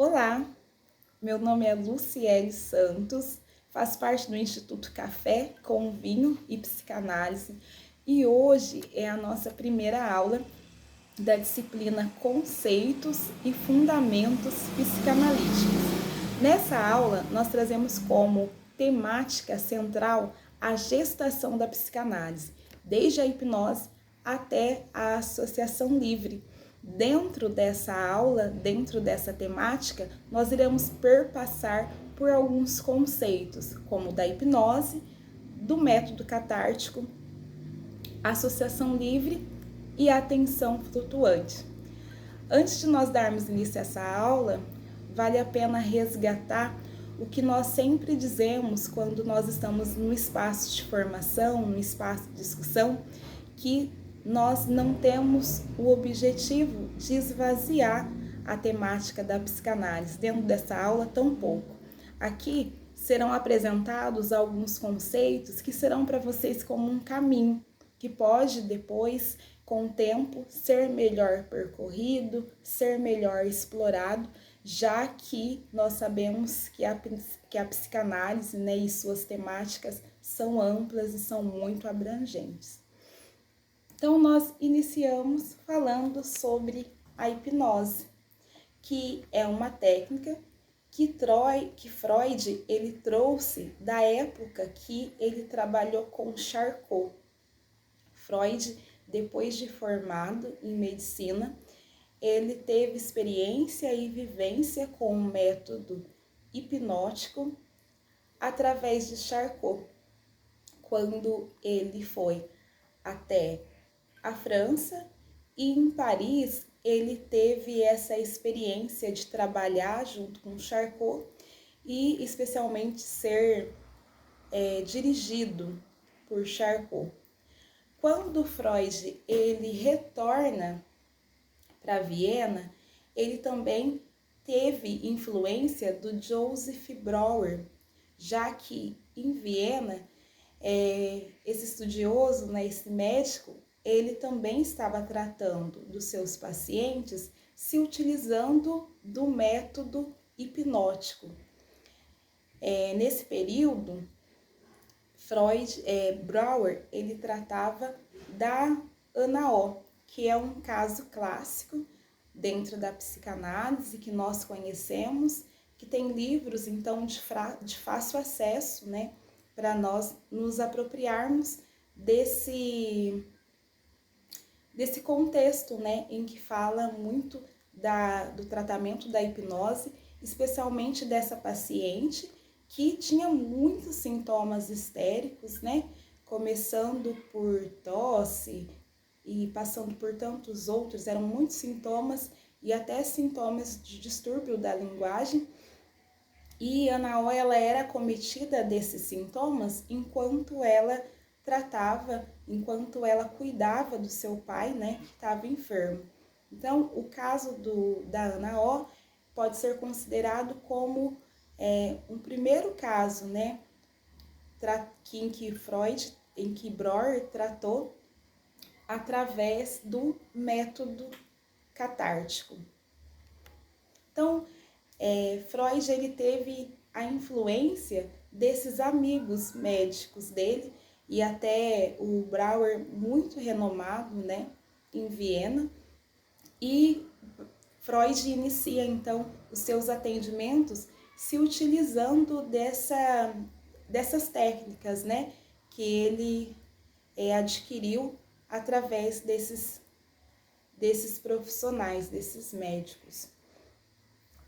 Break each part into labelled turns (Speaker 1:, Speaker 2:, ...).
Speaker 1: Olá, meu nome é Luciele Santos, faço parte do Instituto Café com Vinho e Psicanálise e hoje é a nossa primeira aula da disciplina Conceitos e Fundamentos Psicanalíticos. Nessa aula, nós trazemos como temática central a gestação da psicanálise, desde a hipnose até a associação livre. Dentro dessa aula, dentro dessa temática, nós iremos perpassar por alguns conceitos, como da hipnose, do método catártico, associação livre e atenção flutuante. Antes de nós darmos início a essa aula, vale a pena resgatar o que nós sempre dizemos quando nós estamos no espaço de formação, no espaço de discussão, que nós não temos o objetivo de esvaziar a temática da psicanálise dentro dessa aula tão pouco. Aqui serão apresentados alguns conceitos que serão para vocês como um caminho, que pode depois, com o tempo, ser melhor percorrido, ser melhor explorado, já que nós sabemos que a psicanálise, né, e suas temáticas são amplas e são muito abrangentes. Então, nós iniciamos falando sobre a hipnose, que é uma técnica que Freud ele trouxe da época que ele trabalhou com Charcot. Freud, depois de formado em medicina, ele teve experiência e vivência com o método hipnótico através de Charcot, quando ele foi até a França e em Paris ele teve essa experiência de trabalhar junto com Charcot e especialmente ser dirigido por Charcot. Quando Freud ele retorna para Viena, ele também teve influência do Joseph Brauer, já que em Viena, esse estudioso, né, esse médico, ele também estava tratando dos seus pacientes se utilizando do método hipnótico. Nesse período, Brauer, ele tratava da ANAO, que é um caso clássico dentro da psicanálise que nós conhecemos, que tem livros, então, de fácil acesso, né, para nós nos apropriarmos desse contexto, né, em que fala muito do tratamento da hipnose, especialmente dessa paciente que tinha muitos sintomas histéricos, né, começando por tosse e passando por tantos outros, eram muitos sintomas e até sintomas de distúrbio da linguagem. E a Anao, ela era acometida desses sintomas enquanto ela tratava, enquanto ela cuidava do seu pai, né, que estava enfermo. Então, o caso da Anao pode ser considerado como um primeiro caso, né, em que Breuer tratou através do método catártico. Então, Freud ele teve a influência desses amigos médicos dele e até o Brauer, muito renomado, né, em Viena, e Freud inicia então os seus atendimentos se utilizando dessas técnicas, né, que ele adquiriu através desses profissionais, desses médicos.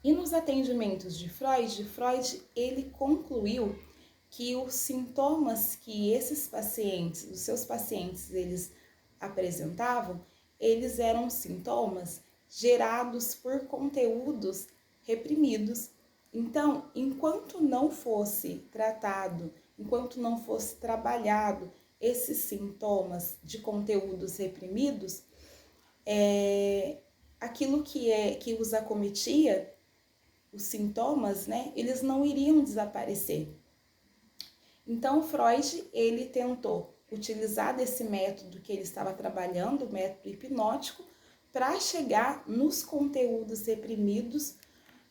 Speaker 1: E nos atendimentos de Freud ele concluiu que os sintomas que esses pacientes, os seus pacientes, eles apresentavam, eles eram sintomas gerados por conteúdos reprimidos. Então, enquanto não fosse tratado, enquanto não fosse trabalhado esses sintomas de conteúdos reprimidos, aquilo que os acometia, os sintomas, né, eles não iriam desaparecer. Então, Freud, ele tentou utilizar desse método que ele estava trabalhando, o método hipnótico, para chegar nos conteúdos reprimidos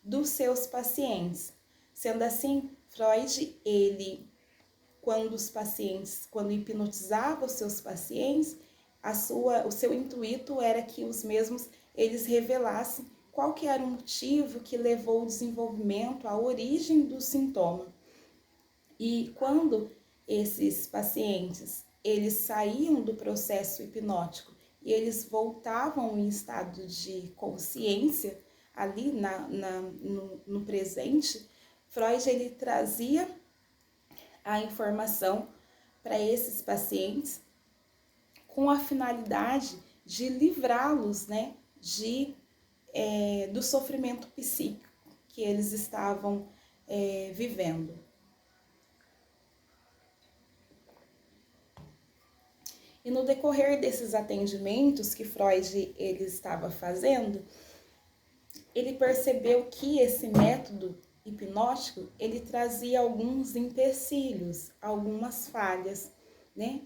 Speaker 1: dos seus pacientes. Sendo assim, Freud, ele, quando hipnotizava os seus pacientes, o seu intuito era que os mesmos eles revelassem qual que era o motivo que levou ao desenvolvimento, à origem do sintoma. E quando esses pacientes eles saíam do processo hipnótico e eles voltavam em estado de consciência, ali no presente, Freud ele trazia a informação para esses pacientes com a finalidade de livrá-los, né, do sofrimento psíquico que eles estavam vivendo. E no decorrer desses atendimentos que Freud ele estava fazendo, ele percebeu que esse método hipnótico ele trazia alguns empecilhos, algumas falhas, né?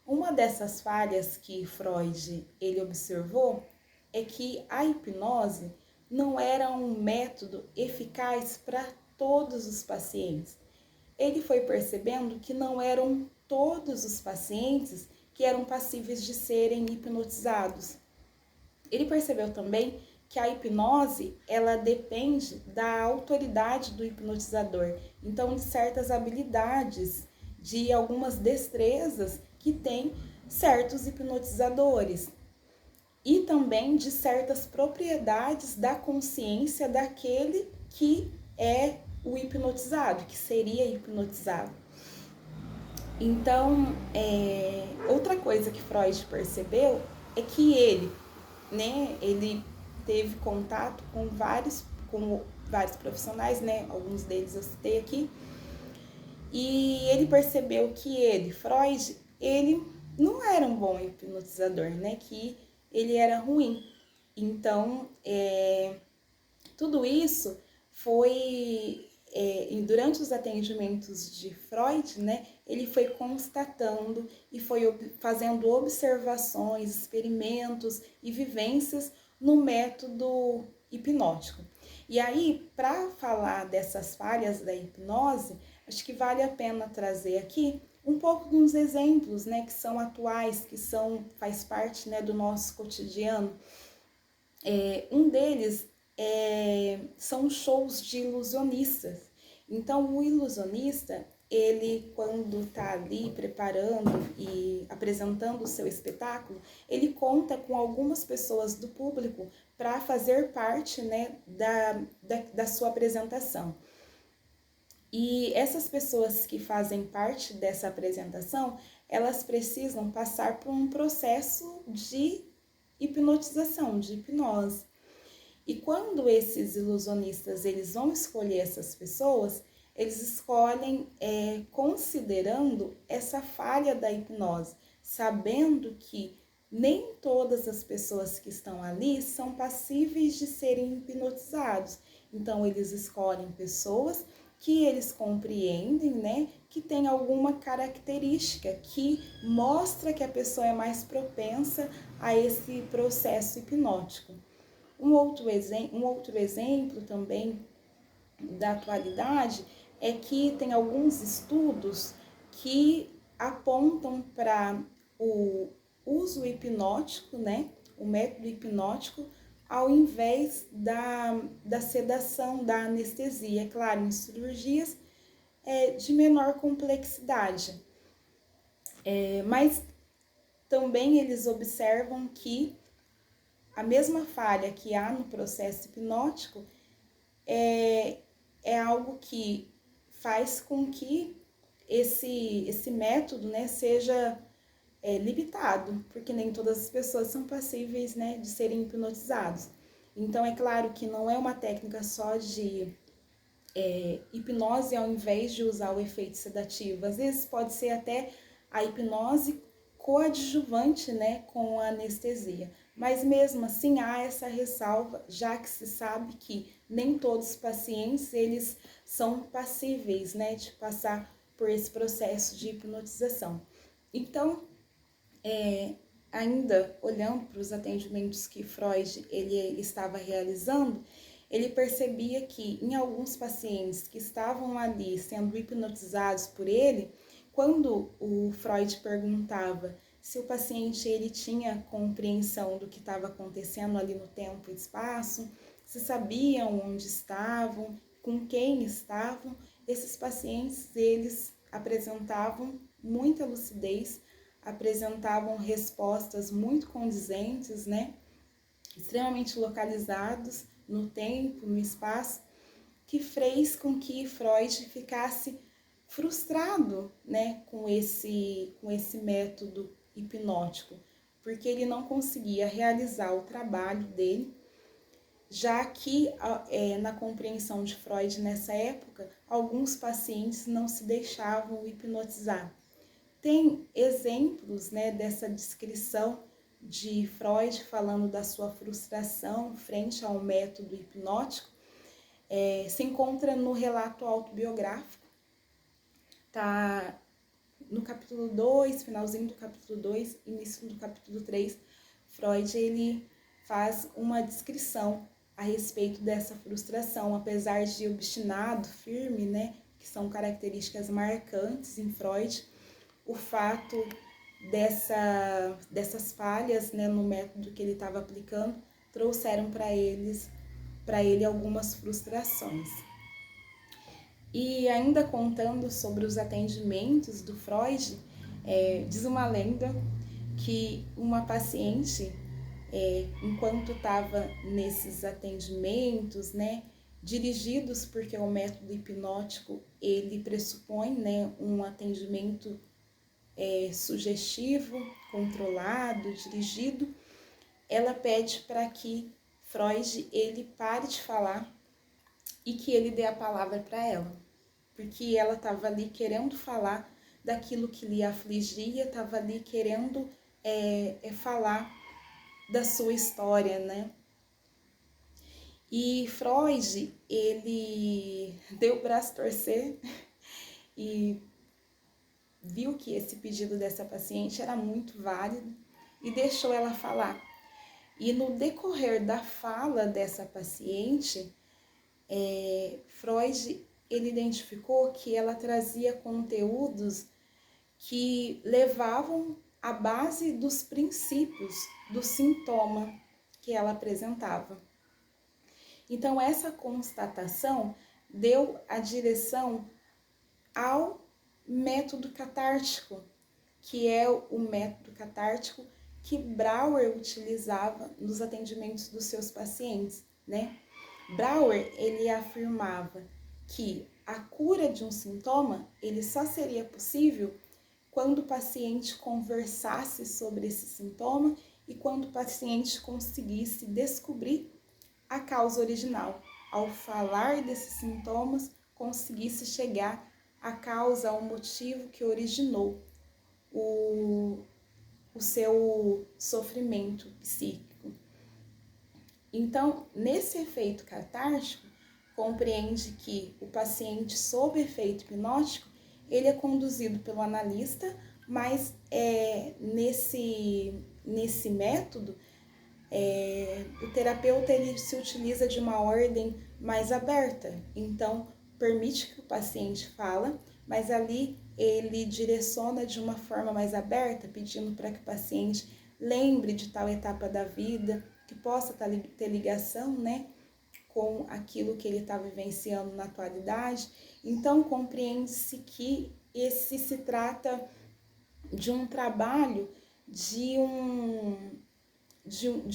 Speaker 1: Uma dessas falhas que Freud ele observou é que a hipnose não era um método eficaz para todos os pacientes. Ele foi percebendo que não eram todos os pacientes que eram passíveis de serem hipnotizados. Ele percebeu também que a hipnose, ela depende da autoridade do hipnotizador. Então, de certas habilidades, de algumas destrezas que tem certos hipnotizadores. E também de certas propriedades da consciência daquele que é o hipnotizado, que seria hipnotizado. Então, outra coisa que Freud percebeu é que ele teve contato com vários profissionais, né? Alguns deles eu citei aqui, e ele percebeu que Freud, ele não era um bom hipnotizador, né? Que ele era ruim. Então, tudo isso foi durante os atendimentos de Freud, né, ele foi constatando e foi fazendo observações, experimentos e vivências no método hipnótico. E aí, para falar dessas falhas da hipnose, acho que vale a pena trazer aqui um pouco de uns exemplos, né, que são atuais, faz parte, né, do nosso cotidiano. Um deles são shows de ilusionistas. Então, o ilusionista, ele quando está ali preparando e apresentando o seu espetáculo, ele conta com algumas pessoas do público para fazer parte, né, da sua apresentação. E essas pessoas que fazem parte dessa apresentação, elas precisam passar por um processo de hipnotização, de hipnose. E quando esses ilusionistas eles vão escolher essas pessoas, eles escolhem considerando essa falha da hipnose, sabendo que nem todas as pessoas que estão ali são passíveis de serem hipnotizados. Então, eles escolhem pessoas que eles compreendem, né, que tem alguma característica que mostra que a pessoa é mais propensa a esse processo hipnótico. Um outro exemplo também da atualidade é que tem alguns estudos que apontam para o uso hipnótico, né, o método hipnótico, ao invés da sedação, da anestesia, claro, em cirurgias de menor complexidade. Mas também eles observam que a mesma falha que há no processo hipnótico é algo que faz com que esse método, né, seja limitado, porque nem todas as pessoas são passíveis, né, de serem hipnotizados. Então, é claro que não é uma técnica só de hipnose ao invés de usar o efeito sedativo. Às vezes pode ser até a hipnose coadjuvante, né, com a anestesia. Mas mesmo assim há essa ressalva, já que se sabe que nem todos os pacientes eles são passíveis, né, de passar por esse processo de hipnotização. Então, ainda olhando para os atendimentos que Freud ele estava realizando, ele percebia que em alguns pacientes que estavam ali sendo hipnotizados por ele, quando o Freud perguntava se o paciente ele tinha compreensão do que estava acontecendo ali no tempo e espaço, se sabiam onde estavam, com quem estavam, esses pacientes eles apresentavam muita lucidez, apresentavam respostas muito condizentes, né? Extremamente localizados no tempo, no espaço, que fez com que Freud ficasse frustrado, né, com esse método hipnótico, porque ele não conseguia realizar o trabalho dele, já que na compreensão de Freud nessa época, alguns pacientes não se deixavam hipnotizar. Tem exemplos, né, dessa descrição de Freud falando da sua frustração frente ao método hipnótico, se encontra no relato autobiográfico, tá no capítulo 2, finalzinho do capítulo 2, início do capítulo 3, Freud ele faz uma descrição a respeito dessa frustração, apesar de obstinado, firme, né, que são características marcantes em Freud, o fato dessas falhas, né, no método que ele estava aplicando trouxeram para ele algumas frustrações. E ainda contando sobre os atendimentos do Freud, diz uma lenda que uma paciente, enquanto estava nesses atendimentos, né, dirigidos, porque o método hipnótico ele pressupõe, né, um atendimento sugestivo, controlado, dirigido, ela pede para que Freud ele pare de falar e que ele dê a palavra para ela, porque ela estava ali querendo falar daquilo que lhe afligia, estava ali querendo falar da sua história, né? E Freud, ele deu o braço a torcer e viu que esse pedido dessa paciente era muito válido e deixou ela falar. E no decorrer da fala dessa paciente, Freud ele identificou que ela trazia conteúdos que levavam à base dos princípios do sintoma que ela apresentava. Então, essa constatação deu a direção ao método catártico, que é o método catártico que Brauer utilizava nos atendimentos dos seus pacientes, né? Brauer, ele afirmava que a cura de um sintoma, ele só seria possível quando o paciente conversasse sobre esse sintoma e quando o paciente conseguisse descobrir a causa original. Ao falar desses sintomas, conseguisse chegar à causa, ao motivo que originou o seu sofrimento psíquico. Então, nesse efeito catártico, compreende que o paciente sob efeito hipnótico, ele é conduzido pelo analista, mas nesse método, o terapeuta ele se utiliza de uma ordem mais aberta. Então, permite que o paciente fala, mas ali ele direciona de uma forma mais aberta, pedindo para que o paciente lembre de tal etapa da vida, que possa ter ligação, né, com aquilo que ele está vivenciando na atualidade. Então, compreende-se que esse se trata de um trabalho de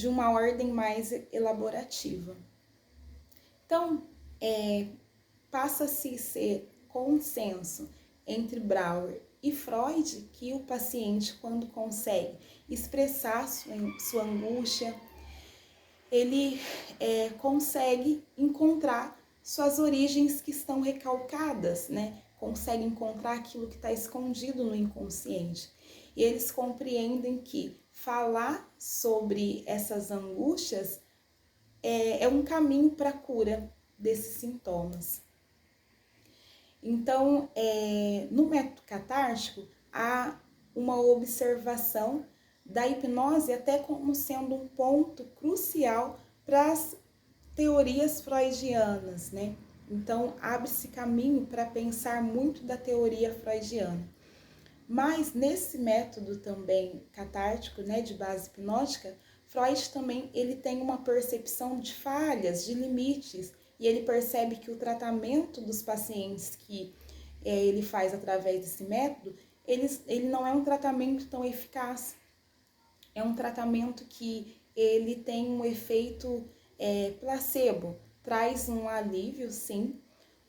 Speaker 1: uma ordem mais elaborativa. Então, passa-se a ser consenso entre Brauer e Freud que o paciente, quando consegue expressar sua angústia, ele consegue encontrar suas origens que estão recalcadas, né? Consegue encontrar aquilo que está escondido no inconsciente. E eles compreendem que falar sobre essas angústias é um caminho para a cura desses sintomas. Então, no método catártico, há uma observação da hipnose até como sendo um ponto crucial para as teorias freudianas, né? Então, abre-se caminho para pensar muito da teoria freudiana. Mas nesse método também catártico, né, de base hipnótica, Freud também ele tem uma percepção de falhas, de limites, e ele percebe que o tratamento dos pacientes que ele faz através desse método, ele não é um tratamento tão eficaz. É um tratamento que ele tem um efeito placebo, traz um alívio, sim.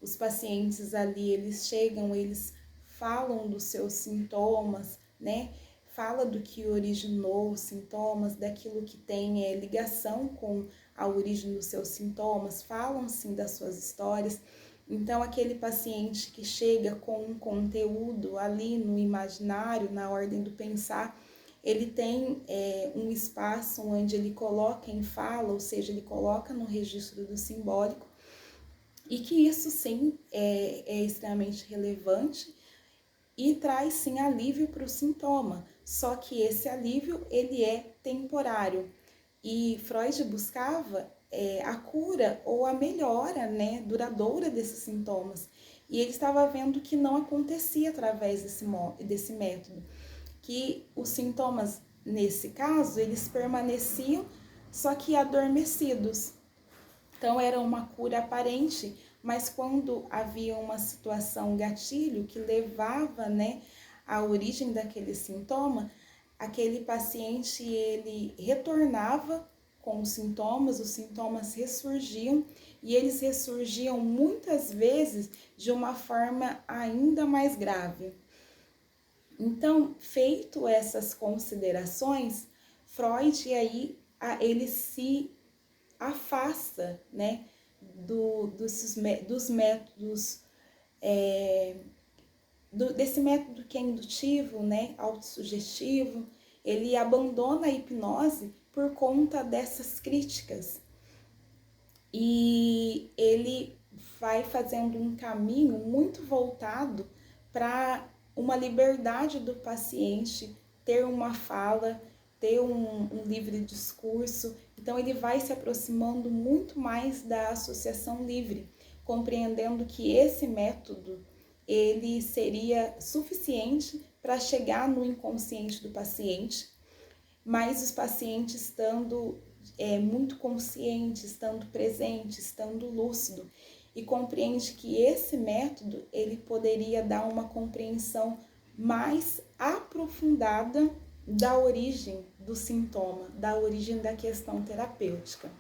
Speaker 1: Os pacientes ali, eles chegam, eles falam dos seus sintomas, né? Fala do que originou os sintomas, daquilo que tem ligação com a origem dos seus sintomas, falam sim das suas histórias. Então, aquele paciente que chega com um conteúdo ali no imaginário, na ordem do pensar, ele tem um espaço onde ele coloca em fala, ou seja, ele coloca no registro do simbólico, e que isso sim é extremamente relevante e traz sim alívio para o sintoma, só que esse alívio ele é temporário, e Freud buscava a cura ou a melhora, né, duradoura desses sintomas, e ele estava vendo que não acontecia através desse método, que os sintomas, nesse caso, eles permaneciam, só que adormecidos. Então, era uma cura aparente, mas quando havia uma situação gatilho que levava, né, à origem daquele sintoma, aquele paciente, ele retornava com os sintomas ressurgiam, e eles ressurgiam muitas vezes de uma forma ainda mais grave. Então, feito essas considerações, Freud aí ele se afasta, né, dos métodos, desse método que é indutivo, né, autossugestivo. Ele abandona a hipnose por conta dessas críticas, e ele vai fazendo um caminho muito voltado para uma liberdade do paciente ter uma fala, ter um livre discurso. Então ele vai se aproximando muito mais da associação livre, compreendendo que esse método ele seria suficiente para chegar no inconsciente do paciente, mas os pacientes estando muito conscientes, estando presentes, estando lúcido, e compreende que esse método ele poderia dar uma compreensão mais aprofundada da origem do sintoma, da origem da questão terapêutica.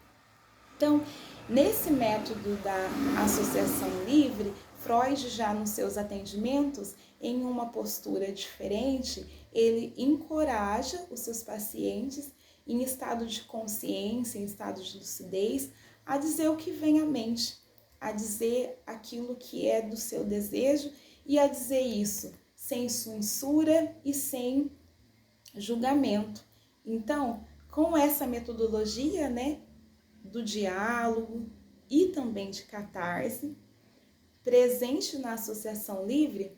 Speaker 1: Então, nesse método da associação livre, Freud já nos seus atendimentos, em uma postura diferente, ele encoraja os seus pacientes em estado de consciência, em estado de lucidez, a dizer o que vem à mente, a dizer aquilo que é do seu desejo, e a dizer isso sem censura e sem julgamento. Então, com essa metodologia, né, do diálogo e também de catarse, presente na associação livre,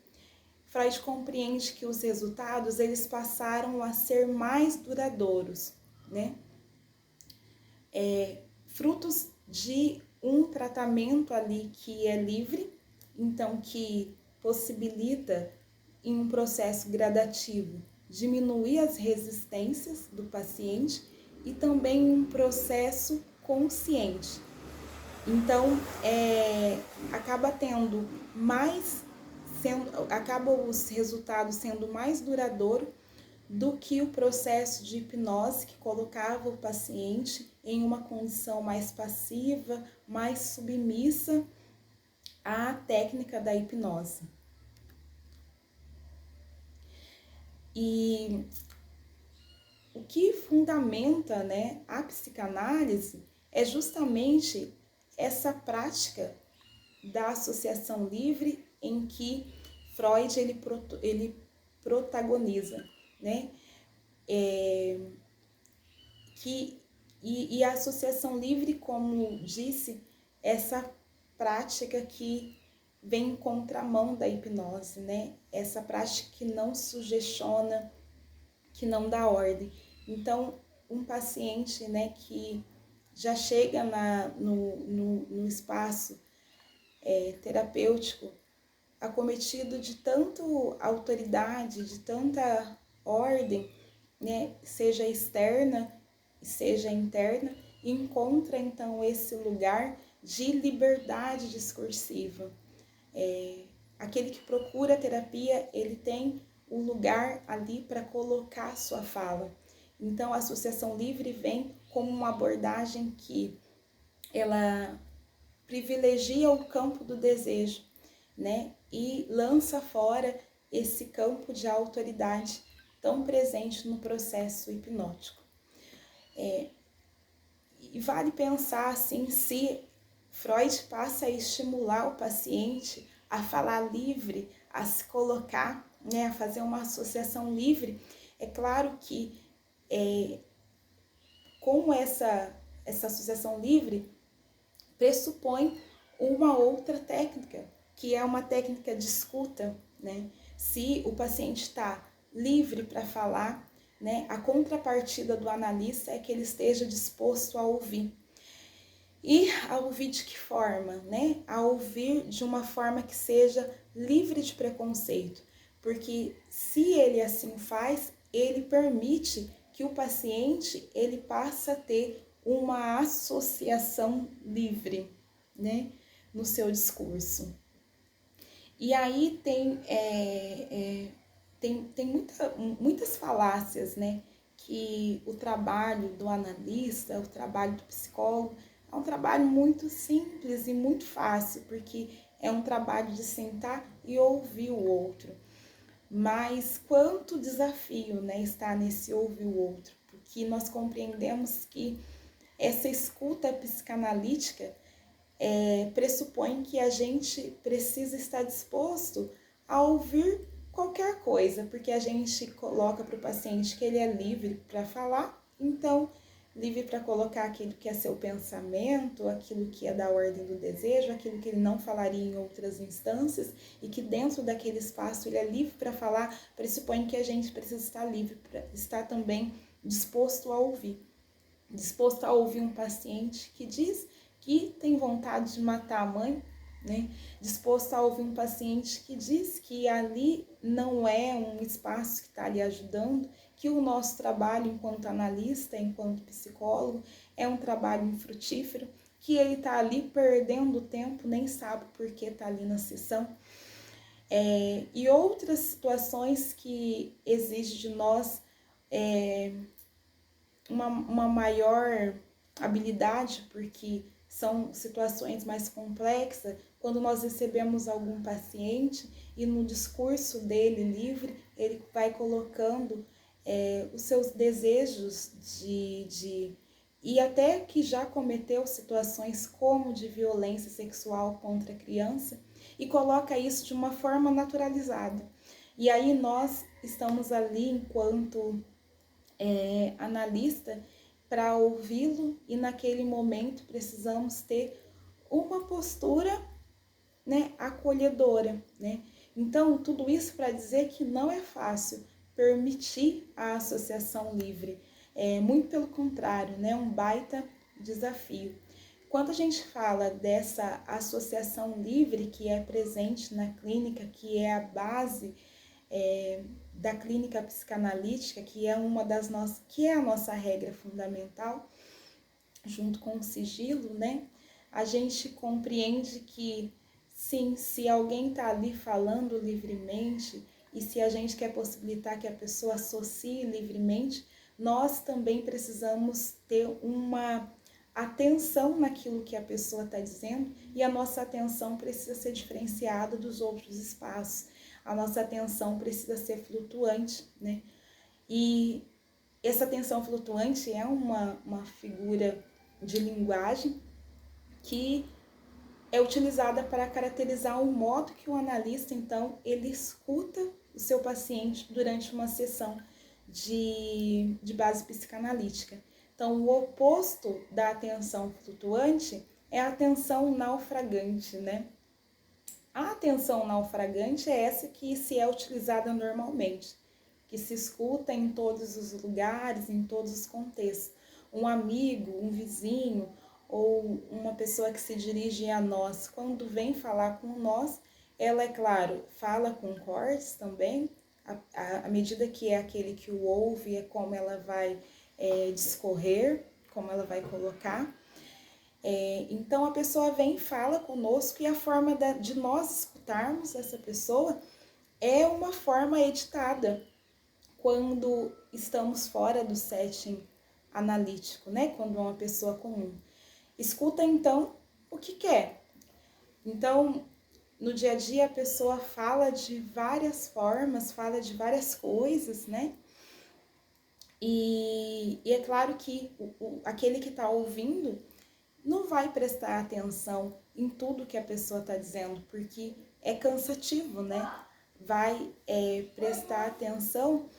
Speaker 1: Freud compreende que os resultados eles passaram a ser mais duradouros, né? Frutos de um tratamento ali que é livre, então que possibilita, em um processo gradativo, diminuir as resistências do paciente, e também um processo consciente. Então, acaba tendo acabam os resultados sendo mais duradouros do que o processo de hipnose, que colocava o paciente em uma condição mais passiva, mais submissa à técnica da hipnose. E o que fundamenta, né, a psicanálise é justamente essa prática da associação livre em que Freud ele protagoniza, né? E a associação livre, como disse, essa prática que vem em contramão da hipnose, né? Essa prática que não sugestiona, que não dá ordem. Então, um paciente, né, que já chega no espaço terapêutico acometido de tanto autoridade, de tanta ordem, né, seja externa, seja interna, e encontra então esse lugar de liberdade discursiva. Aquele que procura terapia, ele tem um lugar ali para colocar sua fala. Então, a associação livre vem como uma abordagem que ela privilegia o campo do desejo, né? E lança fora esse campo de autoridade tão presente no processo hipnótico. E vale pensar assim, se Freud passa a estimular o paciente a falar livre, a se colocar, né, a fazer uma associação livre, é claro que com essa associação livre pressupõe uma outra técnica, que é uma técnica de escuta, né? Se o paciente está livre para falar, né, a contrapartida do analista é que ele esteja disposto a ouvir. E a ouvir de que forma, né? A ouvir de uma forma que seja livre de preconceito, porque se ele assim faz, ele permite que o paciente ele passe a ter uma associação livre, né, no seu discurso. E aí tem muitas falácias, né, que o trabalho do analista, o trabalho do psicólogo, é um trabalho muito simples e muito fácil, porque é um trabalho de sentar e ouvir o outro. Mas quanto desafio, né, está nesse ouvir o outro, porque nós compreendemos que essa escuta psicanalítica pressupõe que a gente precisa estar disposto a ouvir qualquer coisa, porque a gente coloca para o paciente que ele é livre para falar, então livre para colocar aquilo que é seu pensamento, aquilo que é da ordem do desejo, aquilo que ele não falaria em outras instâncias, e que dentro daquele espaço ele é livre para falar, pressupõe que a gente precisa estar livre para estar também disposto a ouvir. Disposto a ouvir um paciente que diz que tem vontade de matar a mãe, né? Disposto a ouvir um paciente que diz que ali não é um espaço que está ali ajudando, que o nosso trabalho enquanto analista, enquanto psicólogo, é um trabalho infrutífero, que ele está ali perdendo tempo, nem sabe por que está ali na sessão. E outras situações que exigem de nós uma maior habilidade, porque são situações mais complexas, quando nós recebemos algum paciente e no discurso dele livre, ele vai colocando os seus desejos e até que já cometeu situações como de violência sexual contra a criança, e coloca isso de uma forma naturalizada. E aí nós estamos ali enquanto analista para ouvi-lo, e naquele momento precisamos ter uma postura, né, acolhedora, né? Então, tudo isso para dizer que não é fácil permitir a associação livre, muito pelo contrário, né, um baita desafio. Quando a gente fala dessa associação livre que é presente na clínica, que é a base da clínica psicanalítica, que é a nossa regra fundamental, junto com o sigilo, né? A gente compreende que, sim, se alguém está ali falando livremente e se a gente quer possibilitar que a pessoa associe livremente, nós também precisamos ter uma atenção naquilo que a pessoa está dizendo, e a nossa atenção precisa ser diferenciada dos outros espaços. A nossa atenção precisa ser flutuante, né? E essa atenção flutuante é uma figura de linguagem que é utilizada para caracterizar o modo que o analista, então, ele escuta o seu paciente durante uma sessão de base psicanalítica. Então, o oposto da atenção flutuante é a atenção naufragante, né? A atenção naufragante é essa que se é utilizada normalmente, que se escuta em todos os lugares, em todos os contextos. um amigo, um vizinho ou uma pessoa que se dirige a nós, quando vem falar com nós, ela, é claro, fala com cortes também, à medida que é aquele que o ouve, é como ela vai discorrer, como ela vai colocar. Então a pessoa vem e fala conosco, e a forma de nós escutarmos essa pessoa é uma forma editada quando estamos fora do setting analítico, né? Quando é uma pessoa comum. Escuta então o que quer. Então, no dia a dia a pessoa fala de várias formas, fala de várias coisas, né? E é claro que aquele que está ouvindo não vai prestar atenção em tudo que a pessoa está dizendo, porque é cansativo, né? Vai prestar atenção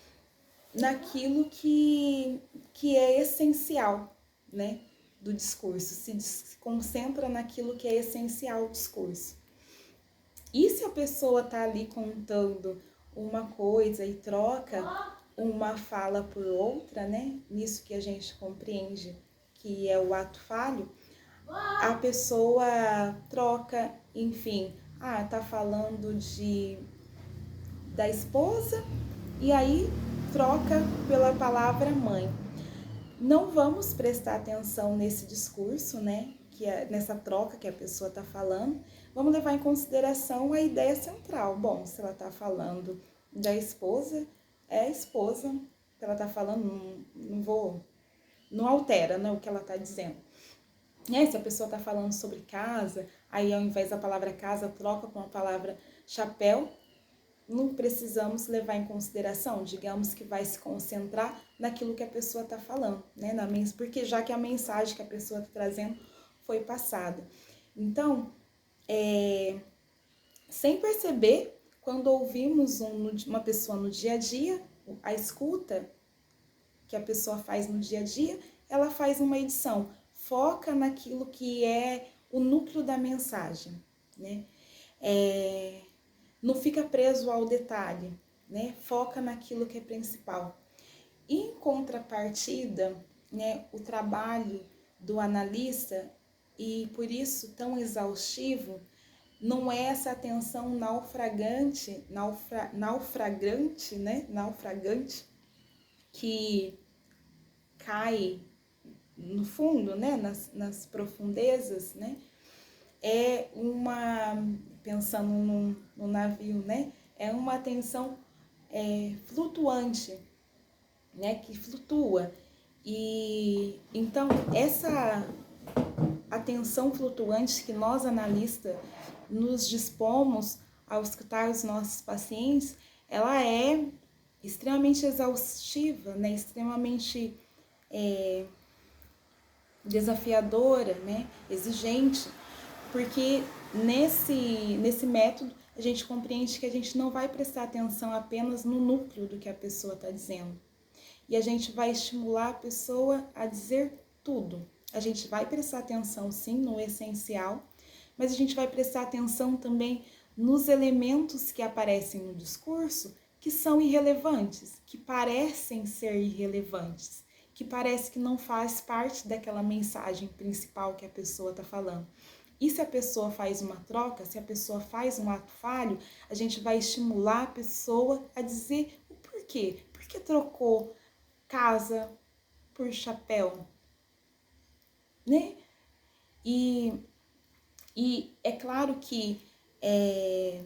Speaker 1: naquilo que é essencial, né, do discurso, se concentra naquilo que é essencial do discurso. E se a pessoa está ali contando uma coisa e troca uma fala por outra, né, nisso que a gente compreende que é o ato falho, a pessoa troca, enfim, tá falando da esposa e aí troca pela palavra mãe. Não vamos prestar atenção nesse discurso, né? Nessa troca que a pessoa está falando. Vamos levar em consideração a ideia central. Bom, se ela está falando da esposa, é a esposa que ela está falando, não altera, né, o que ela está dizendo. Se a pessoa está falando sobre casa, aí ao invés da palavra casa, troca com a palavra chapéu, não precisamos levar em consideração, digamos que vai se concentrar naquilo que a pessoa está falando, né? Porque já que a mensagem que a pessoa está trazendo foi passada. Então, sem perceber, quando ouvimos uma pessoa no dia a dia, a escuta que a pessoa faz no dia a dia, ela faz uma edição, foca naquilo que é o núcleo da mensagem, né? Não fica preso ao detalhe, né? Foca naquilo que é principal. Em contrapartida, né, o trabalho do analista, e por isso tão exaustivo, não é essa atenção naufragante, que cai no fundo, né, nas profundezas, né? Pensando no navio, né? É uma atenção flutuante, né? Que flutua. E então essa atenção flutuante que nós analistas nos dispomos ao escutar os nossos pacientes, ela é extremamente exaustiva, né? Extremamente desafiadora, né? Exigente, porque nesse método a gente compreende que a gente não vai prestar atenção apenas no núcleo do que a pessoa está dizendo. E a gente vai estimular a pessoa a dizer tudo. A gente vai prestar atenção, sim, no essencial, mas a gente vai prestar atenção também nos elementos que aparecem no discurso que são irrelevantes, que parecem ser irrelevantes, que parece que não faz parte daquela mensagem principal que a pessoa está falando. E se a pessoa faz uma troca, se a pessoa faz um ato falho, a gente vai estimular a pessoa a dizer o porquê. Por que trocou casa por chapéu? Né? E é claro que é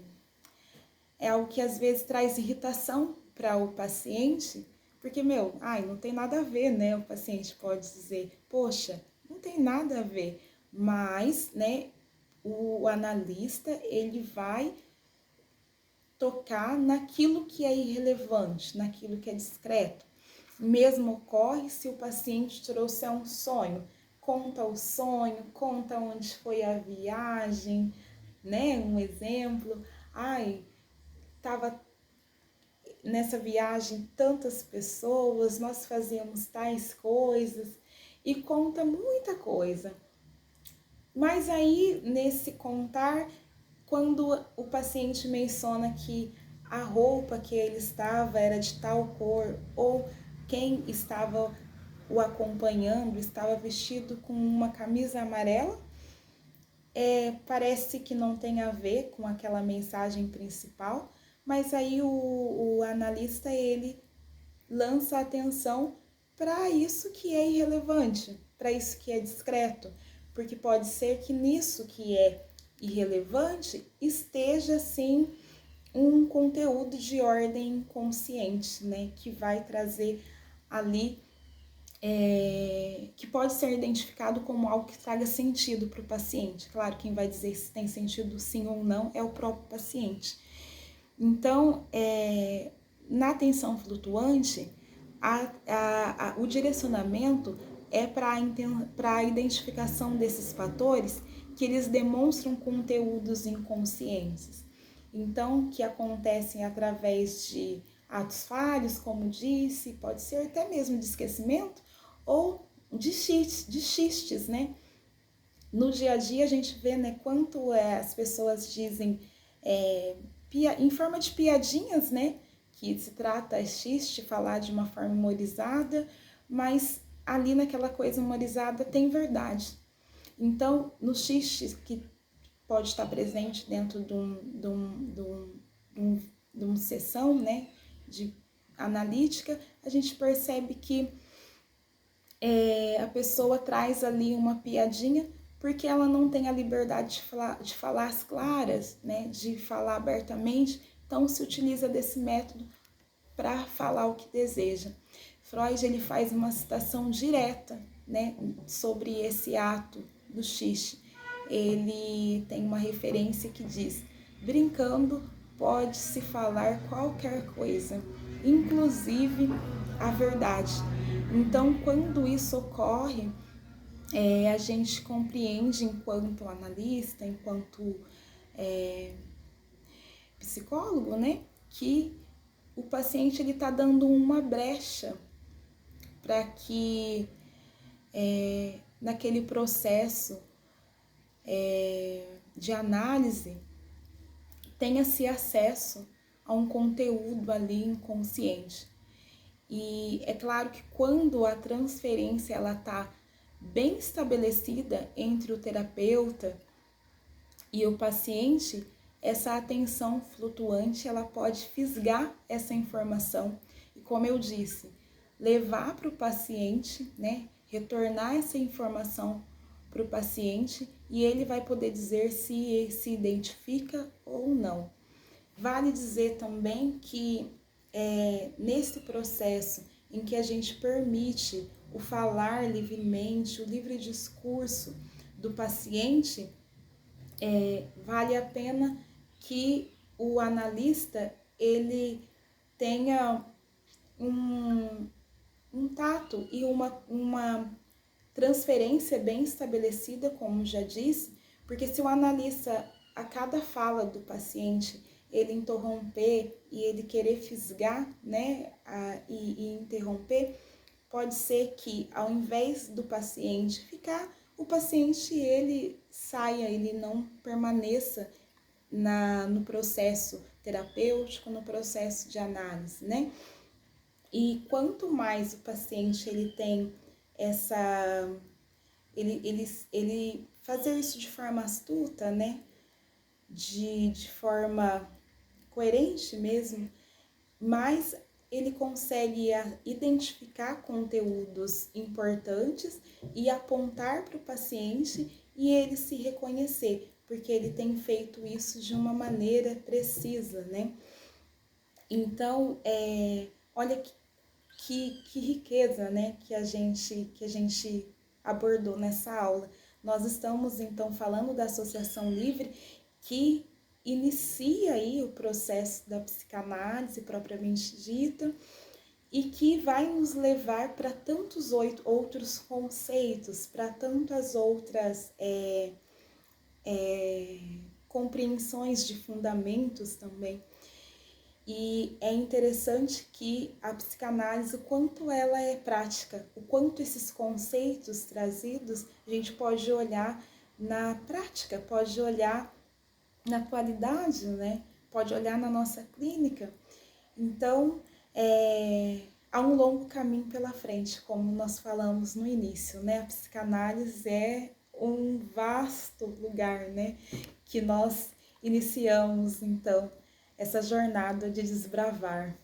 Speaker 1: algo que às vezes traz irritação para o paciente, porque, não tem nada a ver, né? O paciente pode dizer, poxa, não tem nada a ver. Mas, né, o analista, ele vai tocar naquilo que é irrelevante, naquilo que é discreto. Mesmo ocorre se o paciente trouxer um sonho. Conta o sonho, conta onde foi a viagem, né? Um exemplo. Tava nessa viagem tantas pessoas, nós fazíamos tais coisas, e conta muita coisa. Mas aí, nesse contar, quando o paciente menciona que a roupa que ele estava era de tal cor, ou quem estava o acompanhando estava vestido com uma camisa amarela. Parece que não tem a ver com aquela mensagem principal, mas aí o analista ele lança atenção para isso que é irrelevante, para isso que é discreto, porque pode ser que nisso que é irrelevante esteja sim um conteúdo de ordem consciente, né, que vai trazer ali que pode ser identificado como algo que traga sentido para o paciente. Claro, quem vai dizer se tem sentido sim ou não é o próprio paciente. Então, na atenção flutuante, o direcionamento é para a identificação desses fatores que eles demonstram conteúdos inconscientes. Então, que acontecem através de atos falhos, como disse, pode ser até mesmo de esquecimento, ou de xistes, né? No dia a dia a gente vê, né, quanto as pessoas dizem em forma de piadinhas, né? Que se trata xiste, falar de uma forma humorizada, mas ali naquela coisa humorizada tem verdade. Então, no xiste que pode estar presente dentro de uma sessão, né, de analítica, a gente percebe que a pessoa traz ali uma piadinha porque ela não tem a liberdade de falar as claras, né, de falar abertamente, então se utiliza desse método para falar o que deseja. Freud ele faz uma citação direta, né, sobre esse ato do xiste. Ele tem uma referência que diz: brincando pode-se falar qualquer coisa, inclusive a verdade. Então, quando isso ocorre, a gente compreende enquanto analista, enquanto psicólogo, né, que o paciente ele está dando uma brecha para que naquele processo de análise tenha-se acesso a um conteúdo ali inconsciente. E é claro que quando a transferência ela está bem estabelecida entre o terapeuta e o paciente, essa atenção flutuante ela pode fisgar essa informação e, como eu disse, levar para o paciente, né, retornar essa informação para o paciente e ele vai poder dizer se se identifica ou não. Vale dizer também que nesse processo em que a gente permite o falar livremente, o livre discurso do paciente, vale a pena que o analista ele tenha um tato e uma transferência bem estabelecida, como já disse, porque se o analista, a cada fala do paciente, ele interromper e ele querer fisgar, né, e interromper, pode ser que ao invés do paciente ficar, o paciente ele saia, ele não permaneça no processo terapêutico, no processo de análise, né? E quanto mais o paciente ele tem ele fazer isso de forma astuta, né? De forma coerente mesmo, mais ele consegue identificar conteúdos importantes e apontar para o paciente e ele se reconhecer, porque ele tem feito isso de uma maneira precisa, né? Então, olha que riqueza, né, que a gente abordou nessa aula. Nós estamos, então, falando da associação livre que inicia aí o processo da psicanálise propriamente dita e que vai nos levar para tantos outros conceitos, para tantas outras compreensões de fundamentos também. E é interessante que a psicanálise, o quanto ela é prática, o quanto esses conceitos trazidos, a gente pode olhar na prática, pode olhar na atualidade, né? Pode olhar na nossa clínica. Então, há um longo caminho pela frente, como nós falamos no início, né? A psicanálise é um vasto lugar, né? Que nós iniciamos, então, essa jornada de desbravar.